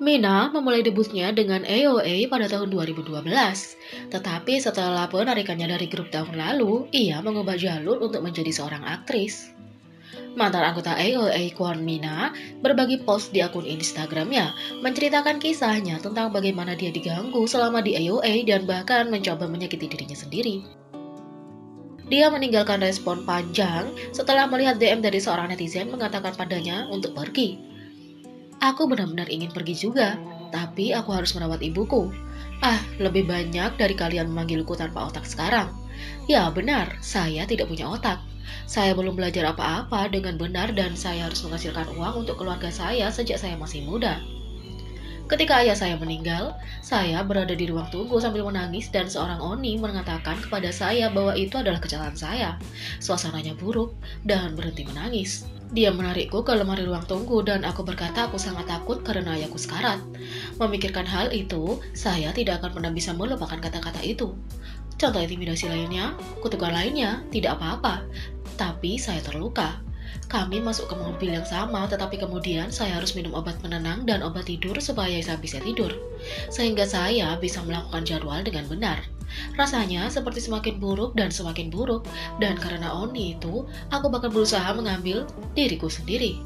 Mina memulai debutnya dengan AOA pada tahun 2012, tetapi setelah penarikannya dari grup tahun lalu, ia mengubah jalur untuk menjadi seorang aktris. Mantan anggota AOA Kwon Mina berbagi post di akun Instagramnya menceritakan kisahnya tentang bagaimana dia diganggu selama di AOA dan bahkan mencoba menyakiti dirinya sendiri. Dia meninggalkan respon panjang setelah melihat DM dari seorang netizen mengatakan padanya untuk pergi. Aku benar-benar ingin pergi juga, tapi aku harus merawat ibuku. Lebih banyak dari kalian memanggilku tanpa otak sekarang. Ya benar, saya tidak punya otak. Saya belum belajar apa-apa dengan benar dan saya harus menghasilkan uang untuk keluarga saya sejak saya masih muda. Ketika ayah saya meninggal, saya berada di ruang tunggu sambil menangis dan seorang Oni mengatakan kepada saya bahwa itu adalah kesalahan saya. Suasananya buruk dan berhenti menangis. Dia menarikku ke lemari ruang tunggu dan aku berkata aku sangat takut karena ayahku sekarat. Memikirkan hal itu, saya tidak akan pernah bisa melupakan kata-kata itu. Contoh intimidasi lainnya, kutukan lainnya, tidak apa-apa. Tapi saya terluka. Kami masuk ke mobil yang sama, tetapi kemudian saya harus minum obat penenang dan obat tidur supaya saya bisa tidur. Sehingga saya bisa melakukan jadwal dengan benar. Rasanya seperti semakin buruk, dan karena Oni itu, aku bahkan berusaha mengambil diriku sendiri.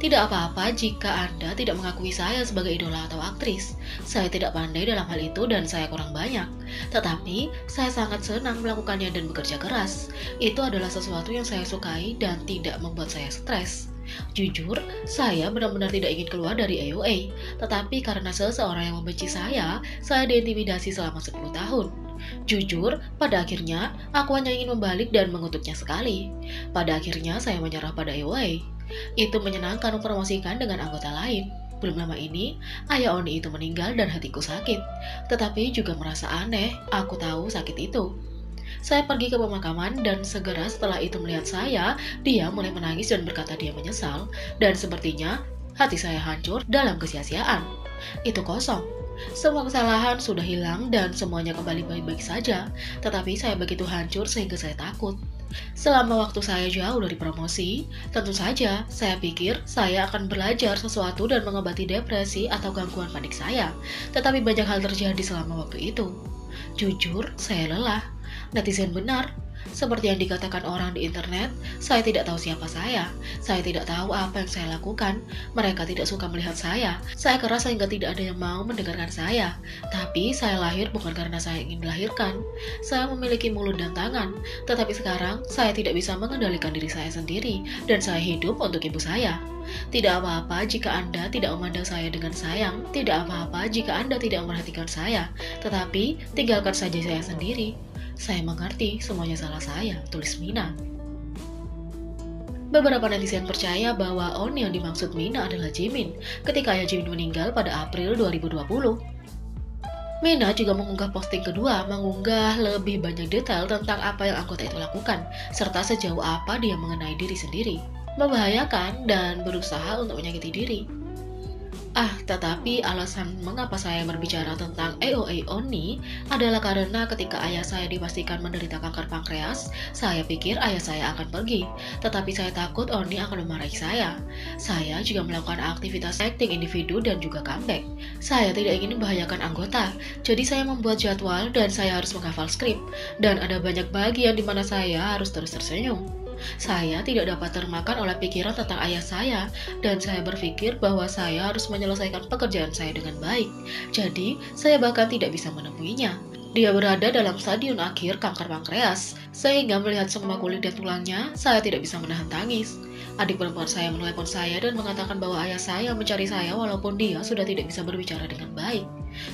Tidak apa-apa jika Anda tidak mengakui saya sebagai idola atau aktris. Saya tidak pandai dalam hal itu dan saya kurang banyak. Tetapi, saya sangat senang melakukannya dan bekerja keras. Itu adalah sesuatu yang saya sukai dan tidak membuat saya stres. Jujur, saya benar-benar tidak ingin keluar dari AOA. Tetapi karena seseorang yang membenci saya diintimidasi selama 10 tahun. Jujur, pada akhirnya, aku hanya ingin membalik dan mengutuknya sekali. Pada akhirnya, saya menyerah pada AOA. Itu menyenangkan mempromosikan dengan anggota lain. Belum lama ini, ayah Oni itu meninggal dan hatiku sakit. Tetapi juga merasa aneh, aku tahu sakit itu. Saya pergi ke pemakaman dan segera setelah itu melihat saya, dia mulai menangis dan berkata dia menyesal. Dan sepertinya, hati saya hancur dalam kesia-siaan. Itu kosong. Semua kesalahan sudah hilang dan semuanya kembali baik-baik saja. Tetapi saya begitu hancur sehingga saya takut. Selama waktu saya jauh dari promosi, tentu saja saya pikir saya akan belajar sesuatu dan mengobati depresi atau gangguan panik saya. Tetapi banyak hal terjadi selama waktu itu. Jujur, saya lelah. Netizen benar. Seperti yang dikatakan orang di internet, saya tidak tahu siapa saya. Saya tidak tahu apa yang saya lakukan. Mereka tidak suka melihat saya. Saya keras sehingga tidak ada yang mau mendengarkan saya. Tapi saya lahir bukan karena saya ingin melahirkan. Saya memiliki mulut dan tangan. Tetapi sekarang, saya tidak bisa mengendalikan diri saya sendiri. Dan saya hidup untuk ibu saya. Tidak apa-apa jika Anda tidak memandang saya dengan sayang. Tidak apa-apa jika Anda tidak memperhatikan saya. Tetapi, tinggalkan saja saya sendiri. Saya mengerti semuanya salah saya, tulis Mina. Beberapa netizen percaya bahwa Oni yang dimaksud Mina adalah Jimin ketika ayah Jimin meninggal pada April 2020. Mina juga mengunggah posting kedua, mengunggah lebih banyak detail tentang apa yang anggota itu lakukan, serta sejauh apa dia mengenai diri sendiri, membahayakan dan berusaha untuk menyakiti diri. Tetapi alasan mengapa saya berbicara tentang AOA Oni adalah karena ketika ayah saya dipastikan menderita kanker pankreas, saya pikir ayah saya akan pergi. Tetapi saya takut Oni akan memarahi saya. Saya juga melakukan aktivitas acting individu dan juga comeback. Saya tidak ingin membahayakan anggota, jadi saya membuat jadwal dan saya harus menghafal skrip. Dan ada banyak bagian di mana saya harus terus tersenyum. Saya tidak dapat termakan oleh pikiran tentang ayah saya, dan saya berpikir bahwa saya harus menyelesaikan pekerjaan saya dengan baik. Jadi, saya bahkan tidak bisa menemuinya. Dia berada dalam stadion akhir kanker pankreas, sehingga melihat semua kulit dan tulangnya, saya tidak bisa menahan tangis. Adik perempuan saya menelepon saya dan mengatakan bahwa ayah saya mencari saya walaupun dia sudah tidak bisa berbicara dengan baik.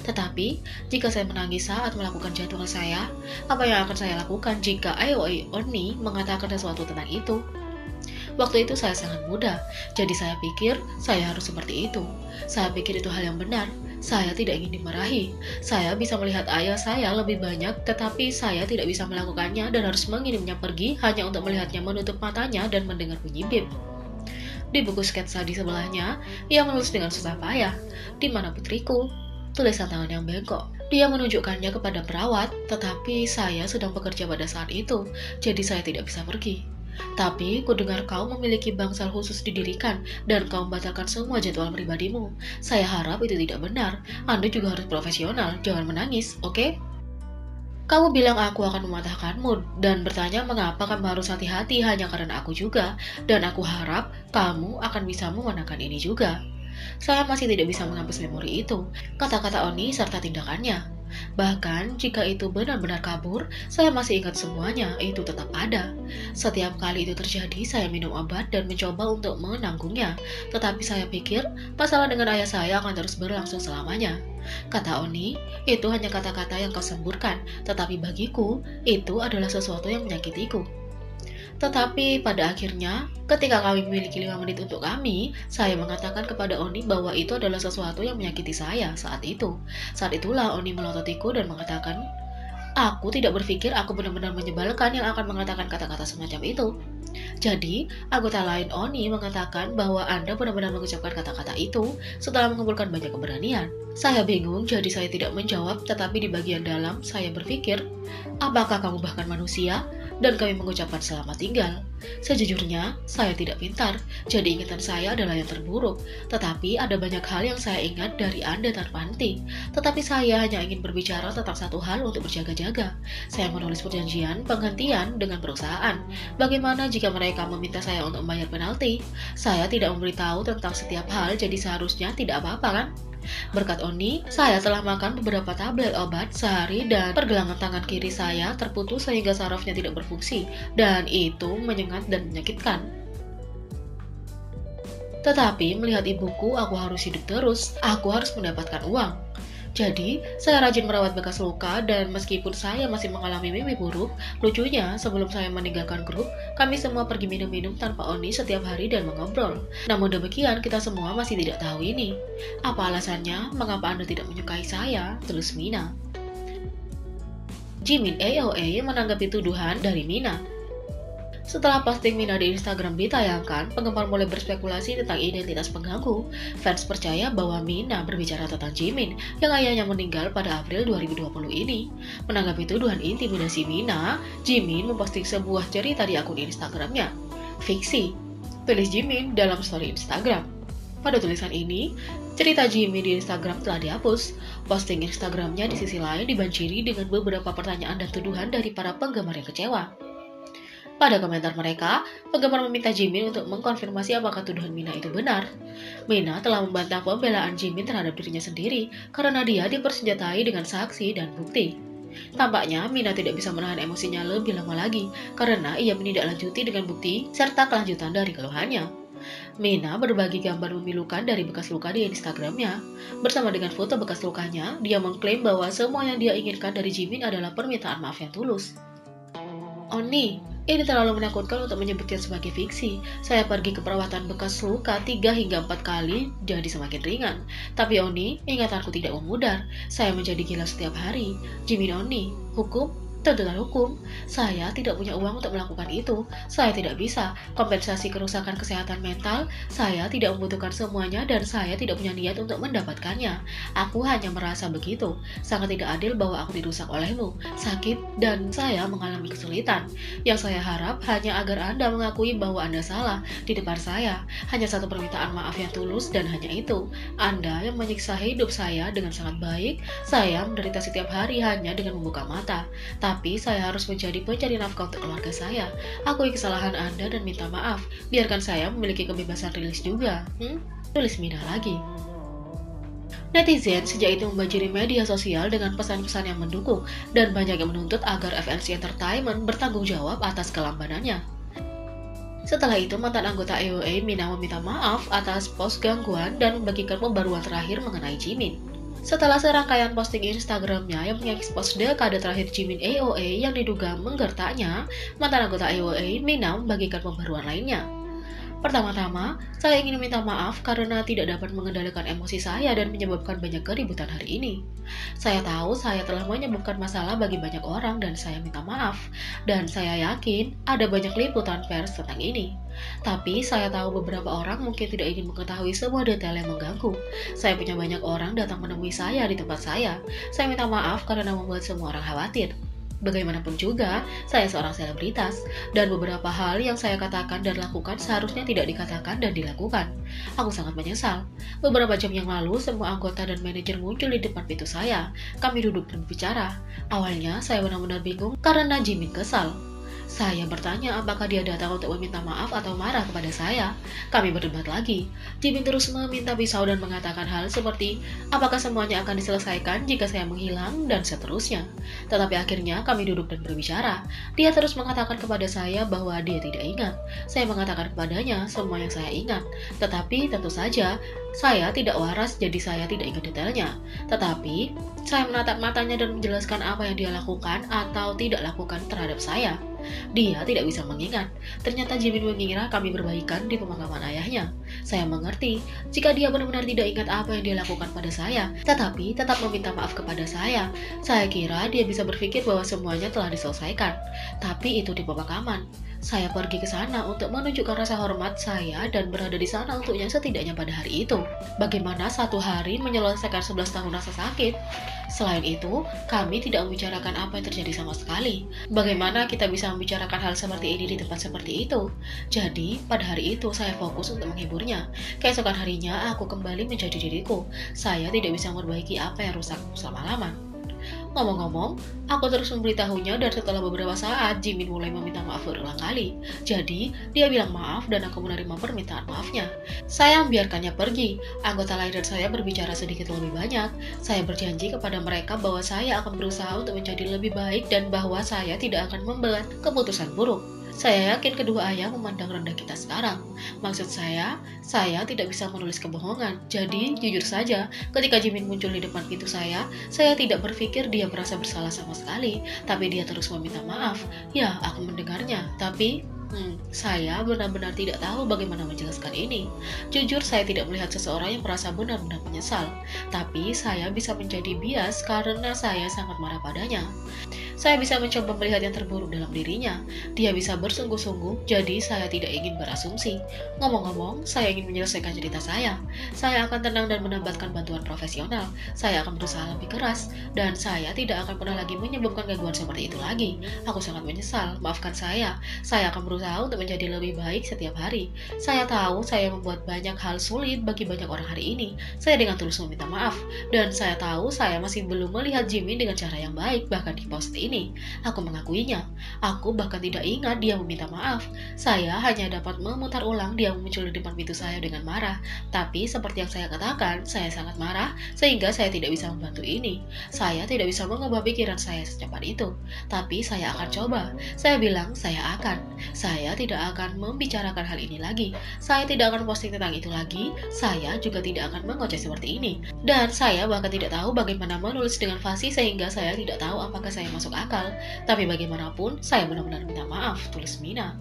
Tetapi, jika saya menangis saat melakukan jadwal saya, apa yang akan saya lakukan jika AOA Oni mengatakan sesuatu tentang itu? Waktu itu saya sangat muda, jadi saya pikir saya harus seperti itu. Saya pikir itu hal yang benar. Saya tidak ingin dimarahi. Saya bisa melihat ayah saya lebih banyak, tetapi saya tidak bisa melakukannya dan harus mengirimnya pergi hanya untuk melihatnya menutup matanya dan mendengar bunyi bip. Di buku sketsa di sebelahnya, ia menulis dengan susah payah, "Di mana putriku?" Tulisan tangan yang bengkok. Dia menunjukkannya kepada perawat, tetapi saya sedang bekerja pada saat itu, jadi saya tidak bisa pergi. Tapi kudengar kau memiliki bangsal khusus didirikan dan kau membatalkan semua jadwal pribadimu. Saya harap itu tidak benar. Anda juga harus profesional, jangan menangis, oke? Kamu bilang aku akan mematahkanmu dan bertanya mengapa kamu harus hati-hati hanya karena aku juga, dan aku harap kamu akan bisa memenangkan ini juga. Saya masih tidak bisa menghapus memori itu, kata-kata Oni serta tindakannya. Bahkan jika itu benar-benar kabur, saya masih ingat semuanya, itu tetap ada. Setiap kali itu terjadi, saya minum obat dan mencoba untuk menanggungnya. Tetapi saya pikir, masalah dengan ayah saya akan terus berlangsung selamanya. Kata Oni, itu hanya kata-kata yang kau semburkan, tetapi bagiku, itu adalah sesuatu yang menyakitiku. Tetapi pada akhirnya, ketika kami memiliki 5 menit untuk kami, saya mengatakan kepada Oni bahwa itu adalah sesuatu yang menyakiti saya saat itu. Saat itulah Oni melototiku dan mengatakan, aku tidak berpikir aku benar-benar menyebalkan yang akan mengatakan kata-kata semacam itu. Jadi, anggota lain Oni mengatakan bahwa Anda benar-benar mengucapkan kata-kata itu setelah mengumpulkan banyak keberanian. Saya bingung, jadi saya tidak menjawab, tetapi di bagian dalam saya berpikir, apakah kamu bahkan manusia? Dan kami mengucapkan selamat tinggal. Sejujurnya, saya tidak pintar, jadi ingatan saya adalah yang terburuk. Tetapi ada banyak hal yang saya ingat dari Anda tanpa henti. Tetapi saya hanya ingin berbicara tentang satu hal untuk berjaga-jaga. Saya menulis perjanjian penghentian dengan perusahaan. Bagaimana jika mereka meminta saya untuk membayar penalti? Saya tidak memberitahu tentang setiap hal, jadi seharusnya tidak apa-apa kan? Berkat Oni, saya telah makan beberapa tablet obat sehari dan pergelangan tangan kiri saya terputus sehingga sarafnya tidak berfungsi, dan itu menyengat dan menyakitkan. Tetapi melihat ibuku, aku harus hidup terus, aku harus mendapatkan uang. Jadi, saya rajin merawat bekas luka dan meskipun saya masih mengalami mimpi buruk, lucunya sebelum saya meninggalkan grup, kami semua pergi minum-minum tanpa Oni setiap hari dan mengobrol. Namun demikian, kita semua masih tidak tahu ini. Apa alasannya? Mengapa Anda tidak menyukai saya? Tulis Mina. Jimin AOA menanggapi tuduhan dari Mina. Setelah posting Mina di Instagram ditayangkan, penggemar mulai berspekulasi tentang identitas pengganggu. Fans percaya bahwa Mina berbicara tentang Jimin, yang ayahnya meninggal pada April 2020 ini. Menanggapi tuduhan intimidasi Mina, Jimin memposting sebuah cerita di akun Instagramnya. Fiksi, tulis Jimin dalam story Instagram. Pada tulisan ini, cerita Jimin di Instagram telah dihapus. Posting Instagramnya di sisi lain dibanjiri dengan beberapa pertanyaan dan tuduhan dari para penggemar yang kecewa. Pada komentar mereka, penggemar meminta Jimin untuk mengkonfirmasi apakah tuduhan Mina itu benar. Mina telah membantah pembelaan Jimin terhadap dirinya sendiri karena dia dipersenjatai dengan saksi dan bukti. Tampaknya Mina tidak bisa menahan emosinya lebih lama lagi karena ia menindaklanjuti dengan bukti serta kelanjutan dari keluhannya. Mina berbagi gambar memilukan dari bekas luka di Instagramnya. Bersama dengan foto bekas lukanya, dia mengklaim bahwa semua yang dia inginkan dari Jimin adalah permintaan maaf yang tulus. Oni, ini terlalu menakutkan untuk menyebutnya sebagai fiksi. Saya pergi ke perawatan bekas luka 3 hingga 4 kali, jadi semakin ringan. Tapi Oni, ingatanku tidak memudar. Saya menjadi gila setiap hari. Jimin Oni, hukum? Tuntutan hukum. Saya tidak punya uang untuk melakukan itu. Saya tidak bisa. Kompensasi kerusakan kesehatan mental, saya tidak membutuhkan semuanya dan saya tidak punya niat untuk mendapatkannya. Aku hanya merasa begitu. Sangat tidak adil bahwa aku dirusak olehmu. Sakit dan saya mengalami kesulitan. Yang saya harap hanya agar Anda mengakui bahwa Anda salah di depan saya. Hanya satu permintaan maaf yang tulus dan hanya itu. Anda yang menyiksa hidup saya dengan sangat baik. Saya menderita setiap hari hanya dengan membuka mata. Tapi saya harus menjadi pencari nafkah untuk keluarga saya. Akui kesalahan Anda dan minta maaf. Biarkan saya memiliki kebebasan rilis juga. Tulis Mina lagi. Netizen sejak itu membanjiri media sosial dengan pesan-pesan yang mendukung dan banyak yang menuntut agar FNC Entertainment bertanggung jawab atas kelambanannya. Setelah itu, mantan anggota AOA Mina meminta maaf atas post gangguan dan membagikan pembaruan terakhir mengenai Jimin. Setelah serangkaian posting Instagramnya yang mengekspos dekade terakhir Jimin AOA yang diduga menggertaknya, mantan anggota AOA Mina membagikan pembaruan lainnya. Pertama-tama, saya ingin meminta maaf karena tidak dapat mengendalikan emosi saya dan menyebabkan banyak keributan hari ini. Saya tahu saya telah menyebabkan masalah bagi banyak orang dan saya minta maaf. Dan saya yakin ada banyak liputan pers tentang ini. Tapi saya tahu beberapa orang mungkin tidak ingin mengetahui semua detail yang mengganggu. Saya punya banyak orang datang menemui saya di tempat saya. Saya minta maaf karena membuat semua orang khawatir. Bagaimanapun juga, saya seorang selebritas, dan beberapa hal yang saya katakan dan lakukan seharusnya tidak dikatakan dan dilakukan. Aku sangat menyesal. Beberapa jam yang lalu, semua anggota dan manajer muncul di depan pintu saya. Kami duduk dan berbicara. Awalnya, saya benar-benar bingung karena Jimin kesal. Saya bertanya apakah dia datang untuk meminta maaf atau marah kepada saya. Kami berdebat lagi. Jimin terus meminta pisau dan mengatakan hal seperti apakah semuanya akan diselesaikan jika saya menghilang dan seterusnya. Tetapi akhirnya kami duduk dan berbicara. Dia terus mengatakan kepada saya bahwa dia tidak ingat. Saya mengatakan kepadanya semua yang saya ingat. Tetapi tentu saja saya tidak waras, jadi saya tidak ingat detailnya. Tetapi saya menatap matanya dan menjelaskan apa yang dia lakukan atau tidak lakukan terhadap saya. Dia tidak bisa mengingat. Ternyata Jimin mengira kami berbaikan di pemakaman ayahnya. Saya mengerti jika dia benar-benar tidak ingat apa yang dia lakukan pada saya, tetapi tetap meminta maaf kepada saya. Saya kira dia bisa berpikir bahwa semuanya telah diselesaikan. Tapi itu di pemakaman. Saya pergi ke sana untuk menunjukkan rasa hormat saya dan berada di sana untuknya setidaknya pada hari itu. Bagaimana satu hari menyelesaikan 11 tahun rasa sakit? Selain itu, kami tidak membicarakan apa yang terjadi sama sekali. Bagaimana kita bisa membicarakan hal seperti ini di tempat seperti itu? Jadi, pada hari itu saya fokus untuk menghiburnya. Keesokan harinya, aku kembali menjadi diriku. Saya tidak bisa memperbaiki apa yang rusak selama-lama. Ngomong-ngomong, aku terus memberitahunya dan setelah beberapa saat, Jimin mulai meminta maaf berulang kali. Jadi, dia bilang maaf dan aku menerima permintaan maafnya. Saya membiarkannya pergi. Anggota lain dan saya berbicara sedikit lebih banyak. Saya berjanji kepada mereka bahwa saya akan berusaha untuk menjadi lebih baik dan bahwa saya tidak akan membuat keputusan buruk. Saya yakin kedua ayah memandang rendah kita sekarang. Maksud saya tidak bisa menulis kebohongan. Jadi, jujur saja, ketika Jimin muncul di depan pintu saya tidak berpikir dia merasa bersalah sama sekali. Tapi dia terus meminta maaf. Ya, aku mendengarnya. Tapi, saya benar-benar tidak tahu bagaimana menjelaskan ini. Jujur, saya tidak melihat seseorang yang merasa benar-benar menyesal. Tapi, saya bisa menjadi bias karena saya sangat marah padanya. Saya bisa mencoba melihat yang terburuk dalam dirinya. Dia bisa bersungguh-sungguh, jadi saya tidak ingin berasumsi. Ngomong-ngomong, saya ingin menyelesaikan cerita saya. Saya akan tenang dan mendapatkan bantuan profesional. Saya akan berusaha lebih keras, dan saya tidak akan pernah lagi menyebabkan gangguan seperti itu lagi. Aku sangat menyesal, maafkan saya. Saya akan berusaha untuk menjadi lebih baik setiap hari. Saya tahu saya membuat banyak hal sulit bagi banyak orang hari ini. Saya dengan tulus meminta maaf, dan saya tahu saya masih belum melihat Jimin dengan cara yang baik, bahkan di post ini. Aku mengakuinya. Aku bahkan tidak ingat dia meminta maaf. Saya hanya dapat memutar ulang dia muncul di depan pintu saya dengan marah. Tapi seperti yang saya katakan, saya sangat marah sehingga saya tidak bisa membantu ini. Saya tidak bisa mengubah pikiran saya secepat itu. Tapi saya akan coba. Saya bilang saya akan. Saya tidak akan membicarakan hal ini lagi. Saya tidak akan posting tentang itu lagi. Saya juga tidak akan mengoceh seperti ini. Dan saya bahkan tidak tahu bagaimana menulis dengan fasih sehingga saya tidak tahu apakah saya masuk akal. Tapi bagaimanapun, saya benar-benar minta maaf, tulis Mina.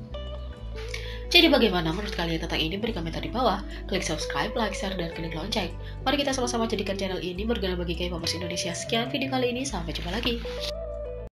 Jadi bagaimana menurut kalian tentang ini? Beri komentar di bawah. Klik subscribe, like, share, dan klik lonceng. Mari kita sama-sama jadikan channel ini berguna bagi K-popers Indonesia. Sekian video kali ini, sampai jumpa lagi.